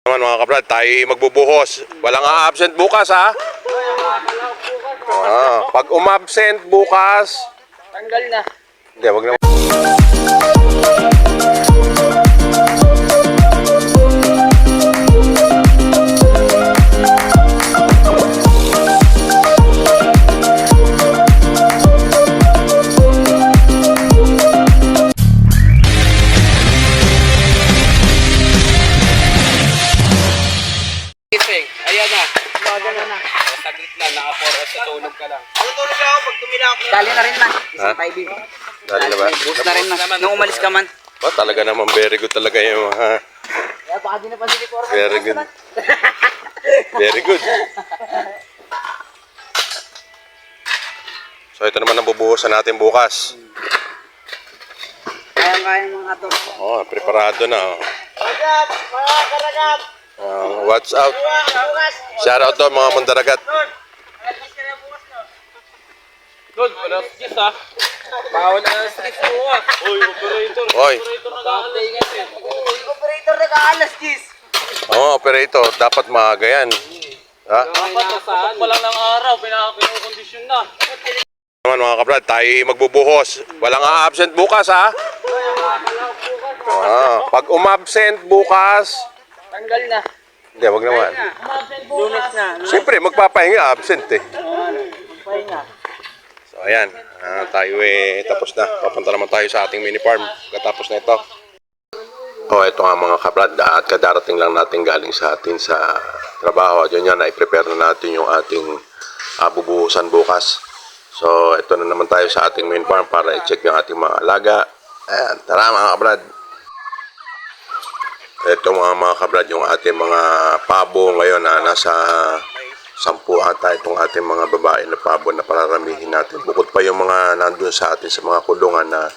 Naman mga kabrad, tayo magbubuhos. Walang absent bukas ha. Pag umabsent bukas, tanggal na. hindi, wag na. Ayan na. Baga na. Saglit lang, naka 4 hours sa tulog ka lang. Tulog ako pag tumila ako. Dali na rin man. Isang tayo bibi. Dali na ba? Boost na rin man. Nung umalis ka man. Oh, talaga naman very good talaga yung Kaya baka di na pa si Porma. very good. Very good. So ito naman ang bubuhusan natin bukas. Kaya mga ato. Oh, preparado na. Oh. Karagap! Mga karagap! Watch out. Shout out to mga mandaragat. Lord, wala skis ha. Bawal na skis mo ha. Uy, operator. Oy. Operator nag-aalas, Gis. Oh, operator, dapat maaga yan. Ha? Dapat nasaan pa lang ng araw, pinakakondisyon na. Naman mga kabrad, tayo magbubuhos. Walang absent bukas ha. Pag umabsent bukas, Tanggal na. hindi, wag naman. Lunes na. Siyempre, magpapahinga, absent eh. Pahinga. So ayan, tayo tapos na. Papunta naman tayo sa ating mini farm. Katapos na ito. Oh, ito nga mga kabrad, at kadarating lang natin galing sa atin sa trabaho. At yun yan, i-prepare na natin yung ating bubuhusan bukas. So ito na naman tayo sa ating mini farm para i-check yung ating mga alaga. Ayan, tara mga kabrad. Ito mga kabrad, yung ating mga pabo ngayon na nasa 10 ata itong ating mga babae na pabo na pararamihin natin. Bukod pa yung mga nandun sa atin sa mga kulungan na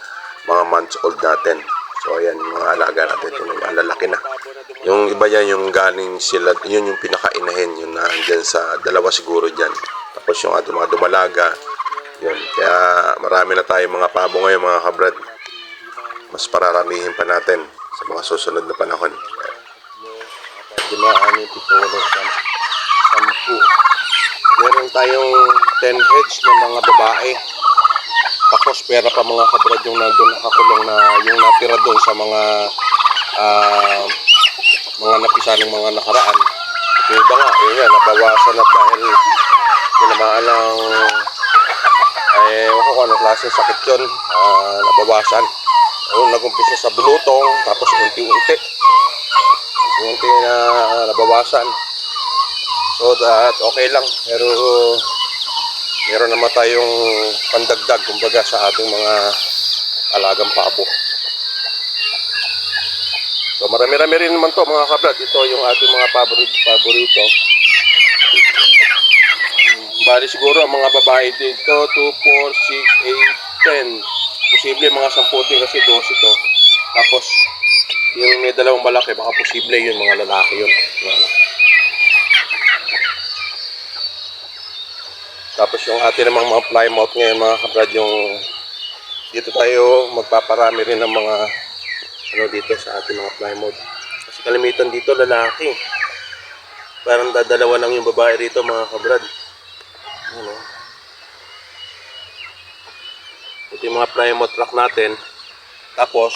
mga months old natin. So ayan, yung mga alaga natin, ito yung lalaki na. Yung iba yan, yung galing sila, yun yung pinakainahin, yun na dyan sa dalawa siguro dyan. Tapos yung ating mga dumalaga, yun. Kaya marami na tayo mga pabo ngayon mga kabrad. Mas pararamihin pa natin sa mga susunod na panahon. 5, 6, 7, 10. Meron tayong 10 heads ng mga babae. Tapos pera pa mga kabrad yung nandun nakakulong na yung natira doon sa mga napisa ng mga nakaraan. At yung iba nga, yun yan, nabawasan na dahil tinamaan ng ewan ko kung anong klase sakit yun, nabawasan. Nag-umpisa sa bulutong, tapos unti-unti na nabawasan. So that okay lang, pero meron naman tayong pandagdag kumbaga sa ating mga alagang pabo. So marami-rami rin naman to mga kabrad. Ito yung ating mga paborito. Bali siguro ang mga babae dito 2, 4, 6, 8, 10. Posible mga 10 din kasi 12 to. Tapos yung may dalawang malaki baka posible yun mga lalaki yun. Tapos yung atin namang mga plymouth ngayon mga kabrad, yung dito tayo magpaparami rin ng mga dito sa ating mga plymouth. Kasi kalimitan dito lalaki. Parang dadalawa lang yung babae rito mga kabrad. Ito yung mga plymouth rock natin. Tapos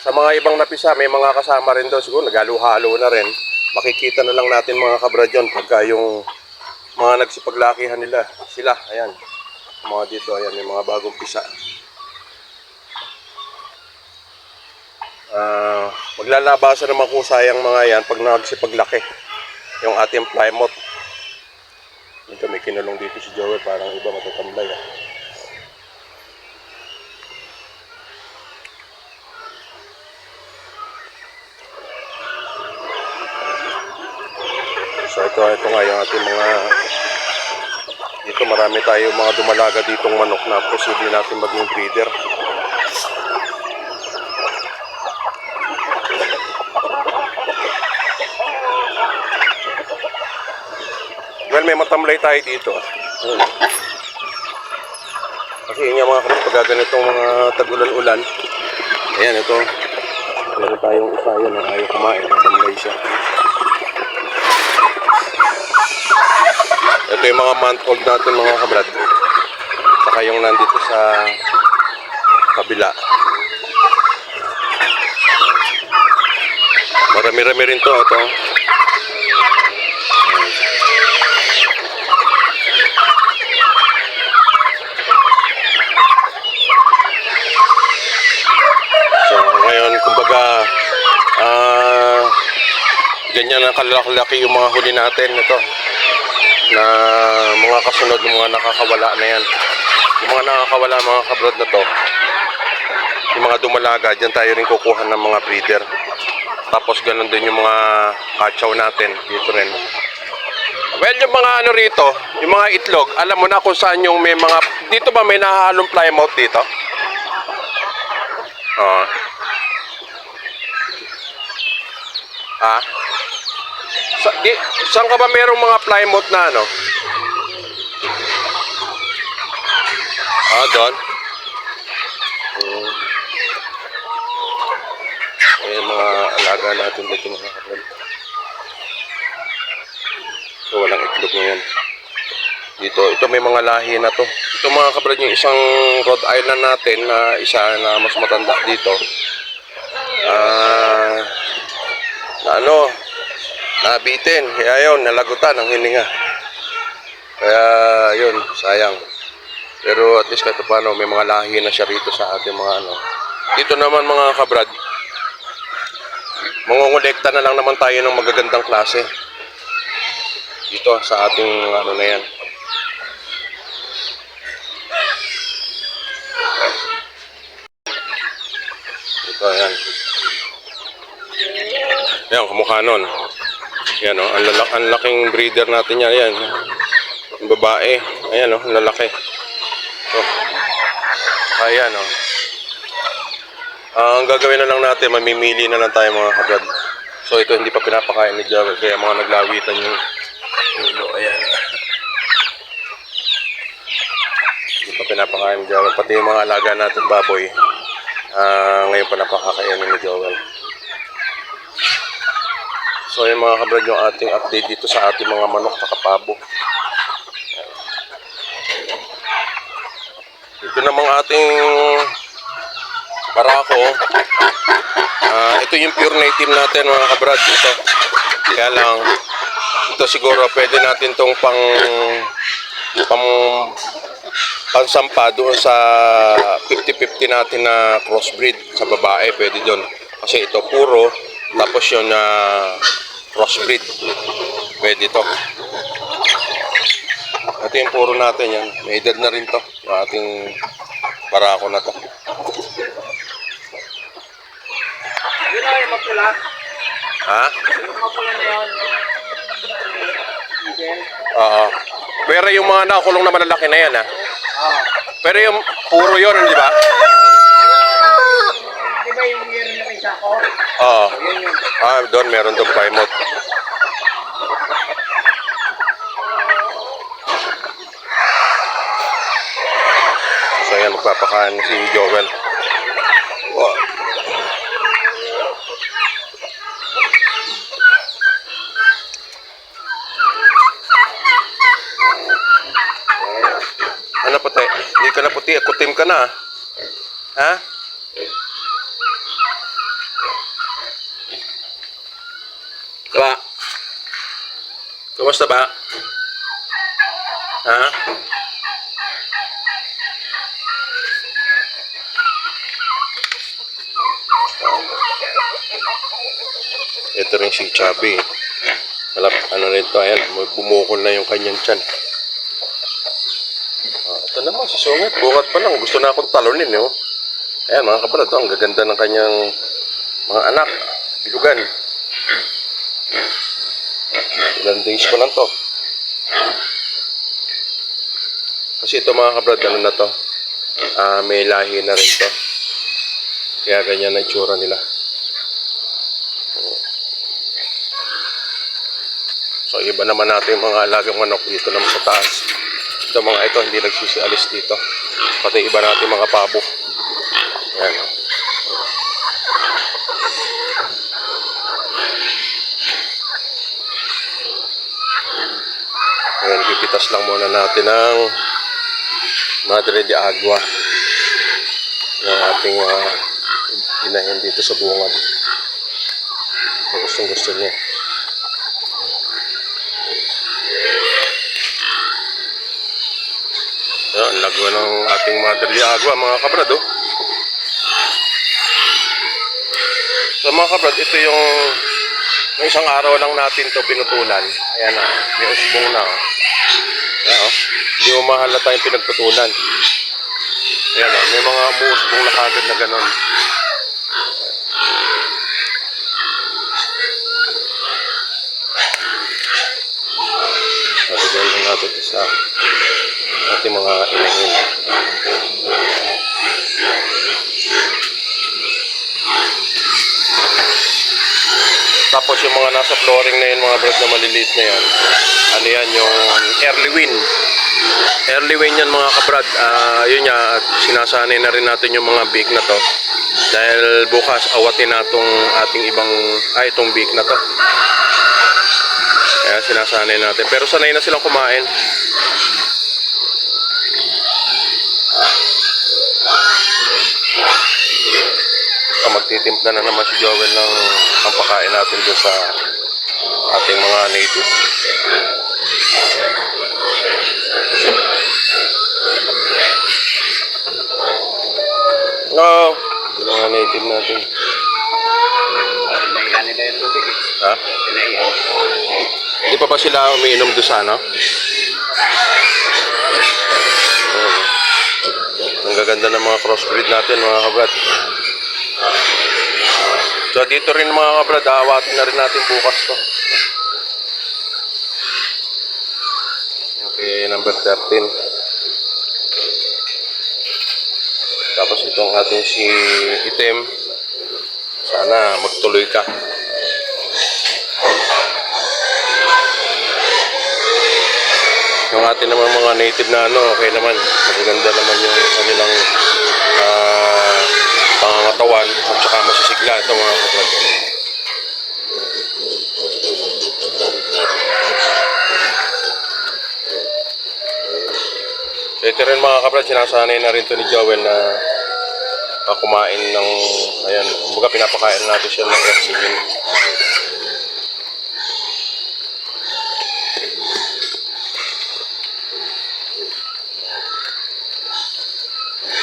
sa mga ibang napisa may mga kasama rin doon. Siguro nagalo-halo na rin. Makikita na lang natin mga kabrad yun pagka yung mga nagsipaglakihan nila sila, ayan mga dito, ayan yung mga bagong pisa. Maglalabasan naman kung sayang mga yan pag nagsipaglaki yung ating plymouth. Dito may kinulong dito si Joey, parang iba matatambay So ito nga yung ating mga dito, marami tayo mga dumalaga ditong manok na posible natin maging breeder. Well, may matamlay tayo dito. Kasi yun yung mga kapag pag ganitong mga tag-ulan-ulan. Ayan, ito. Meron tayong isa yun, ayaw kumain. Matamlay siya. yung mga month old natin mga kabrad. Saka yung nandito sa kabila. Marami-rami rin to. Ito. So ngayon kumbaga ganyan ang kalaki yung mga huli natin ito na mga kasunod ng mga nakakawala na yan. Yung mga nakakawala mga kabrad na to, yung mga dumalaga, dyan tayo rin kukuha ng mga breeder. Tapos ganun din yung mga kachaw natin dito rin. Well, yung mga ano rito, yung mga itlog, alam mo na kung saan yung may mga, dito ba may nahahalong plymouth dito? Oo. Saan ka ba merong mga plymouth na ano? Doon. Ayan mga alaga natin dito mga kabrad. So walang itlog ngayon. Dito, ito may mga lahi na to. Ito mga kabrad yung isang Rhode Island natin na isa na mas matanda dito. Nabitin. Kaya yun, nalagutan ang hininga. Kaya yun, sayang. Pero at least kahit paano, may mga lahi na siya rito sa ating mga ano. Dito naman mga kabrad, mangongolekta na lang naman tayo ng magagandang klase. Dito sa ating ano na yan. Ito, yan. Yan, kamukha nun. Yan o, ang laking breeder natin yan. Yan, yung babae. Ayan o, ang lalaki. So, ayan o. Ang gagawin na lang natin, mamimili na lang tayo mga kabrad. So ito hindi pa pinapakain ni Joel, kaya mga naglawitan yung ulo. Ayan. Hindi pa pinapakain ni Joel. Pati yung mga alaga natin baboy, ngayon pa napakakainin ni Joel. So yung mga kabrad yung ating update dito sa ating mga manok at pabo. Ito namang ating barako. Ito yung pure native natin mga kabrad. Ito. Kaya lang, ito siguro pwede natin tong pansampa doon sa 50-50 natin na crossbreed sa babae. Pwede doon. Kasi ito puro. Tapos yun na crossbreed. Pwede ito. Ito yung puro natin yan. May edad na rin to. Yung ating barako na to. Yun na yung mapula. Ha? Yung mapula na yun. Oo. Pero yung mga nakakulong na malalaki na yan ha. Pero yung puro yun, di ba? Di ba yung meron na may sako? Oo. Yun yun. Doon meron doon plymouth. So yan, magpapakain si Joel. Wow. Ano puti? Hindi ka na puti, kutim ka na. Ha? Ba? Kumusta ba? Ha? Ito rin si Chubby. Ano rin to, ayan, bumukol na yung kanyang tiyan. Ito naman, si Sungit, bukat pa lang. Gusto na akong talunin, no? Ayan, mga kabrad, ang gaganda ng kanyang mga anak. Bilugan. Ilang days pa lang to. Kasi ito mga kabrad, ano na to? May lahi na rin to. Kaya ganyan na itsura nila. So iba naman natin yung mga alagang manok dito naman sa taas. Ito mga ito hindi nagsisialis dito. Pati iba natin mga pabo. Ayan. Ayan Ayan, pipitas lang muna natin ng Madre de Agua ng ating inahin dito sa bungad. Gustong gusto niya. Ayan, lagwa ng ating Madre de Agua mga kabrad, oh. So mga kabrad, ito yung isang araw lang natin to pinutulan. Ayan na, may usbong na. Ayan, oh. Hindi mo mahalata yung pinagputulan. Ayan na, may mga umuusbong na kagad na ganon. Nabigyan lang natin ito sa ating mga inahin. Tapos yung mga nasa flooring na yun, mga brad na maliliit na yan, ano yan, yung early wind. Early wind yan mga kabrad. Yun nga, sinasanay na rin natin yung mga bake na to. Dahil bukas awatin na itong ating itong bake na to. Kaya sinasanay natin. Pero sanay na silang kumain. Magtitimpla na naman si Joel ng ang pagkain natin doon sa ating mga native. No, yung mga native natin. Pinaihan nila yung tubig eh. Ha? Pinaihan. Hindi pa ba sila umiinom doon sa ano? Ang gaganda ng mga crossbreed natin mga kabrad. So dito rin mga kabrad, awatin na rin natin bukas to. Okay, number 13. Tapos itong ating si Itim. Sana magtuloy ka. Yung atin naman mga native na okay naman. Magaganda naman yung kanilang pangangatawan at saka masisigla ito mga kabrad. So ito rin mga kabrad, sinasanay na rin ito ni Joel na kumain ng, ayan, kumbaga pinapakain natin siya ng oxygen.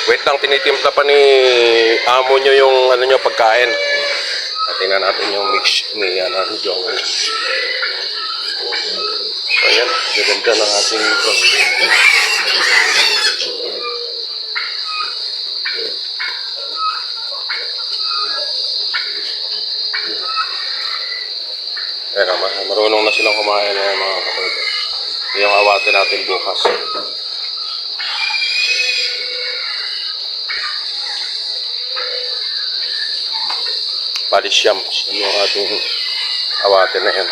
Wait lang, tinitimpla pa ni amo nyo yung nyo pagkain. Tingnan natin yung mix ni Joel. So ayan, gaganda ng ating crossbreed. Pero marunong na silang kumain mga kapatid. Yung awatin natin bukas. Palisyam yung ating awatin na yan.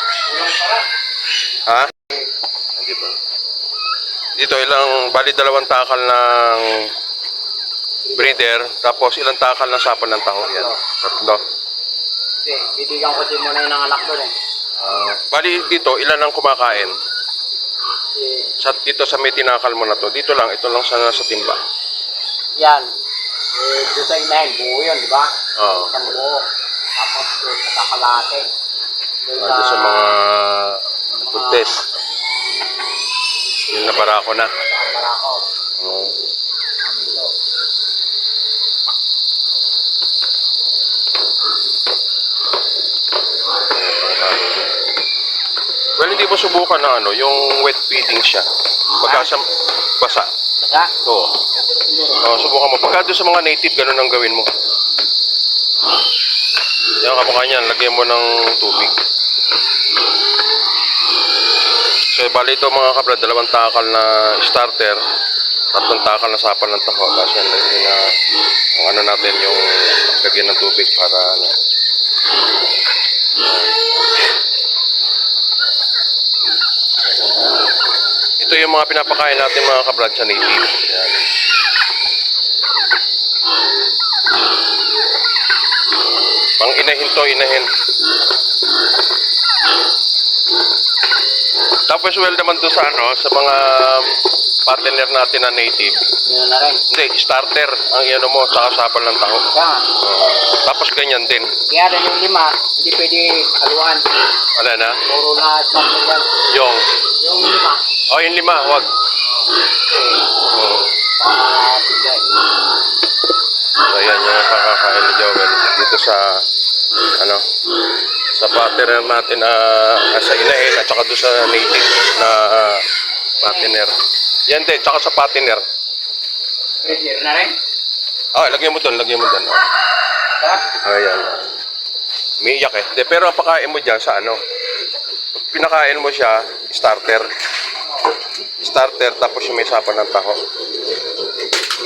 Ha? Hindi ba? Dito bali 2 takal ng breeder, tapos ilang takal ng sapan ng taho yan. 3. Bibigyan ko din muna yung anak doon eh. Bali dito, ilan ang kumakain? Dito sa may tinakal mo na to, dito lang, ito lang sa timba. Yan. Doon sa inahin, buo yun, di ba? Oo. Isang buo. Tapos sa kalate. Doon sa mga buntes. Yung nabarako na. Barako. Oo. Dito. Well, hindi mo subukan na yung wet feeding siya. Pagka sa basa. Basta? Oo. Subukan mo. Pagka doon sa mga native, ganun ang gawin mo. Yan kamukha niyan, lagyan mo ng tubig. So, bali ito mga kabrad, 2 takal na starter, 3 takal na sapan ng taho. Kasi lagyan na natin yung lagyan ng tubig para Ito yung mga pinapakain natin mga kabrad sa native. Yan. Pang inahin to, inahin. Tapos Tapos well naman doon sa ano, sa mga partner natin na native. Yun na rin. Hindi, starter ang iano mo, saka sapal ng taho. Kaya, Tapos ganyan din. kaya rin yung 5, hindi pwede haluan. Wala na? Puro na starter yan. Yung, Yung 5. oh yung 5, wag. Oo. Bigay. So yan yung pakakain ni Joel dito sa ano sa partner natin sa inahin at saka doon sa native na partner. Yan din, tsaka sa partner. Pwede na rin. Lagyan mo doon. Oh. Sarap. Ayan. May iyak eh. Hindi, pero ang pakain mo dyan sa ano, pag pinakain mo siya, starter. Starter, tapos yung may sapan ng taho.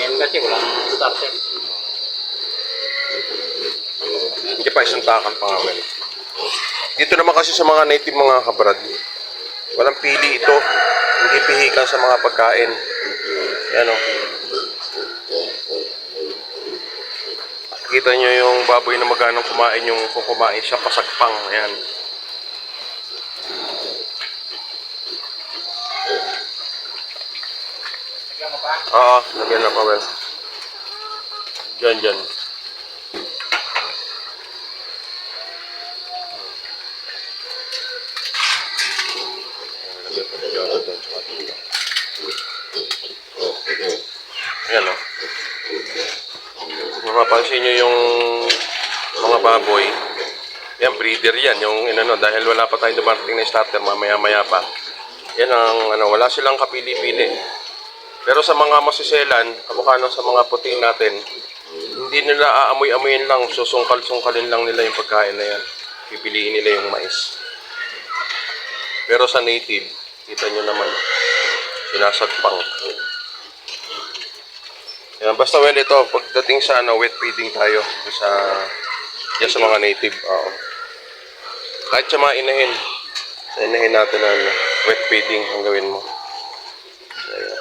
Yan kasi walang starter. Hindi pa isang takal pa nga man. Dito naman kasi sa mga native mga kabrad, walang pili ito. Hindi pihikan sa mga pagkain. Yan o. Kita nyo yung baboy na maganang kumain yung kung kumain siya pasagpang. Ayan. Oo, lagyan na pa well. Diyan. Ayan o. Mapapansin nyo yung mga baboy. Yan, breeder yan. Yung inano, dahil wala pa tayong dumarating na starter, mamaya-maya pa. Yan ang ano, wala silang kapili-pili. Pero sa mga masiselan, kamukha nang sa mga puti natin, hindi nila aamoy-amoyin lang, susungkal-sungkalin lang nila yung pagkain na yan. Pipiliin nila yung mais. Pero sa native, kita nyo naman, sinasagpang. Yan, basta well ito, pagdating sa ano, wet feeding tayo sa mga native. Kahit sa mga inahin, sa inahin natin na wet feeding ang gawin mo. So, ayan.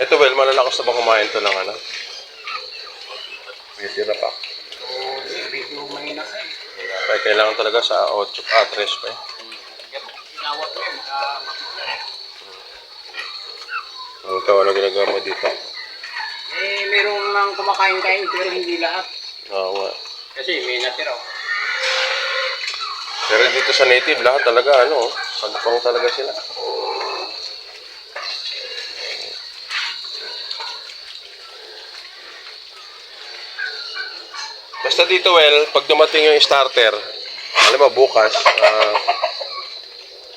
Ito well, malalakas na ba kumain to ng ano? May tira pa. Video mahina ka eh. Kaya kailangan talaga sa 8 3 pa eh. Inawat mo yun. Ikaw, ano ginagawa mo dito? Merong nang kumakain-kain pero hindi lahat. Oo nga. Kasi may natira. Pero dito sa native, lahat talaga ano, sagpang talaga sila. Basta dito, well, pag dumating yung starter, alam mo, bukas,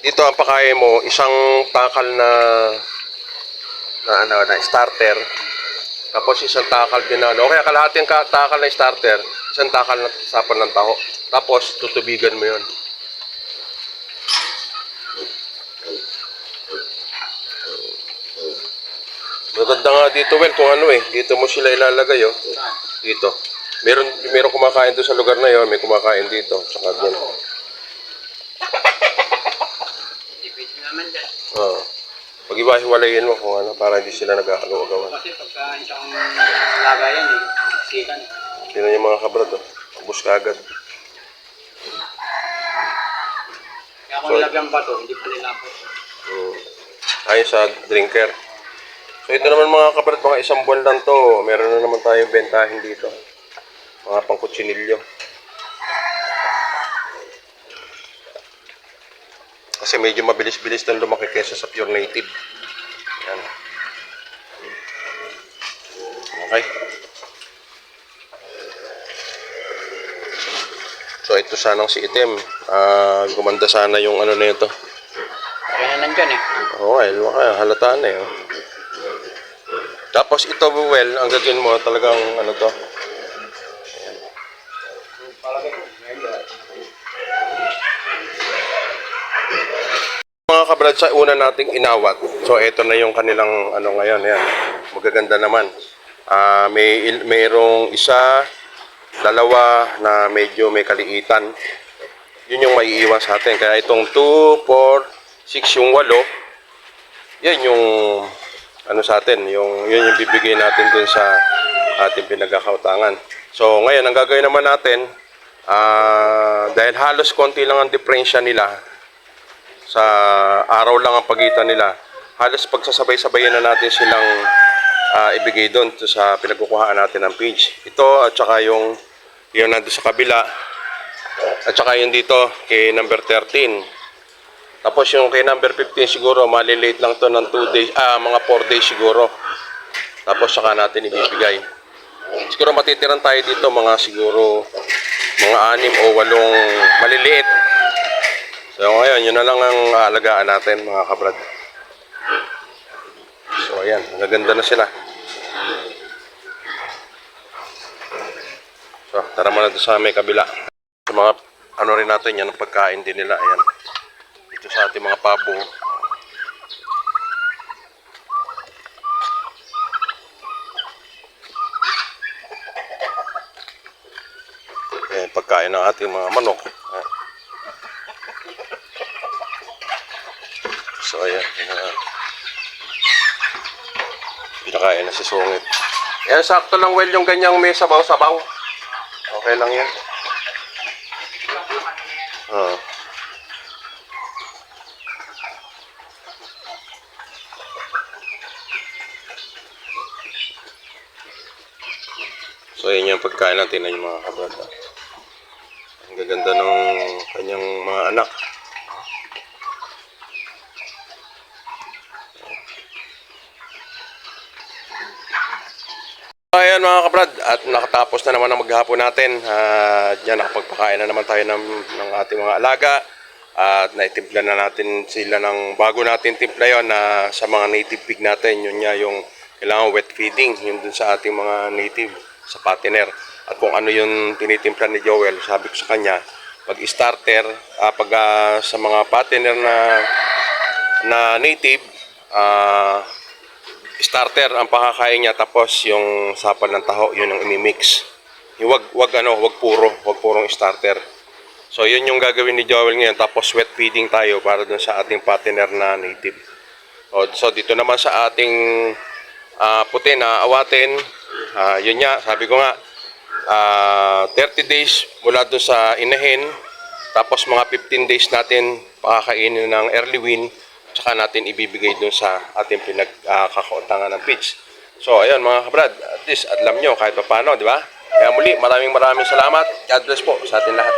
dito ang pakain mo, isang takal na starter, tapos isang takal din na, o kaya kalahating takal na starter, isang takal na sapan ng taho, tapos tutubigan mo yun. Maganda nga dito, well, kung ano dito mo sila ilalagay, dito. Meron kumakain doon sa lugar na yon, may kumakain dito, tsaka doon. Tipid naman dyan. Pag-iwahiwalayin mo kung ano, para hindi sila nag-agaw-agawan. Kasi pagka isang lagayan sikan. Sino yung mga kabrad, ubus ka agad. Kaya kung nilagyan ba ito, hindi pa nilapot. Ayun sa drinker. So ito naman mga kabrad, mga isang buwan lang to, meron na naman tayong bentahin dito. Mga pangkutsinilyo. Kasi medyo mabilis-bilis na lumaki kesa sa pure native. Yan. Okay. So ito sanang si Item. Gumanda sana yung ano na ito. Okay na nandyan eh. Oo, halata na Tapos ito, well, ang gagawin mo talagang ano to. Mga kabrad, sa una nating inawat. So ito na yung kanilang ano ngayon, yan. Magaganda naman. Mayroong isa, dalawa na medyo may kaliitan. Yun yung maiiwan sa atin. Kaya itong 2, 4, 6 yung 8. Yan yung ano sa atin, yun yung bibigay natin dun sa ating pinagkakautangan. So ngayon, ang gagawin naman natin, dahil halos konti lang ang diferensya nila, sa araw lang ang pagitan nila, halos pagsasabay-sabayan na natin silang ibigay doon sa pinagkukuhaan natin ng page. Ito at saka yung nandun sa kabila, at saka yung dito kay number 13. Tapos yung kay number 15 siguro, malilate lang to ng 2 days, mga 4 days siguro. Tapos saka natin ibibigay. Siguro matitiran tayo dito mga siguro mga 6 o 8 maliliit. So ngayon, yun na lang ang aalagaan natin mga kabrad. So ayan, nagaganda na sila. So tara muna doon sa may kabila. Sa mga ano rin natin yan, ang pagkain din nila. Ayan. Dito sa ating mga pabo. Ayan, pagkain ng ating mga manok. Ayan. So ayan, pinakain na si Sungit. Ayan, sakto lang well yung ganyang may sabaw-sabaw. Okay lang yan. So ayan yung pagkain natin na yung mga kabrada. Ang gaganda ng kanyang mga anak. Ayan mga kabrad, at nakatapos na naman ang maghapon natin. Diyan nakapagpakain na naman tayo ng ating mga alaga. At naitimpla na natin sila ng bago natin timpla yon na sa mga native pig natin. Yun nga yung kailangan wet feeding, yun dun sa ating mga native, sa patiner. At kung ano yung tinitimpla ni Joel, sabi ko sa kanya, pag starter, sa mga patiner na native, starter ang pakakain niya, tapos yung sapal ng taho, yun ang imimix. Yung wag purong starter. So yun yung gagawin ni Joel ngayon, tapos wet feeding tayo para dun sa ating patiner na native. So dito naman sa ating puti na awatin, yun nga, sabi ko nga, 30 days mula dun sa inahin, tapos mga 15 days natin pakakainin ng early wean, tsaka natin ibibigay dun sa ating pinagkakautangan ng pigs. So ayun mga kabrad, at least alam nyo kahit pa paano, di ba? Kaya muli, maraming salamat. God bless po sa ating lahat.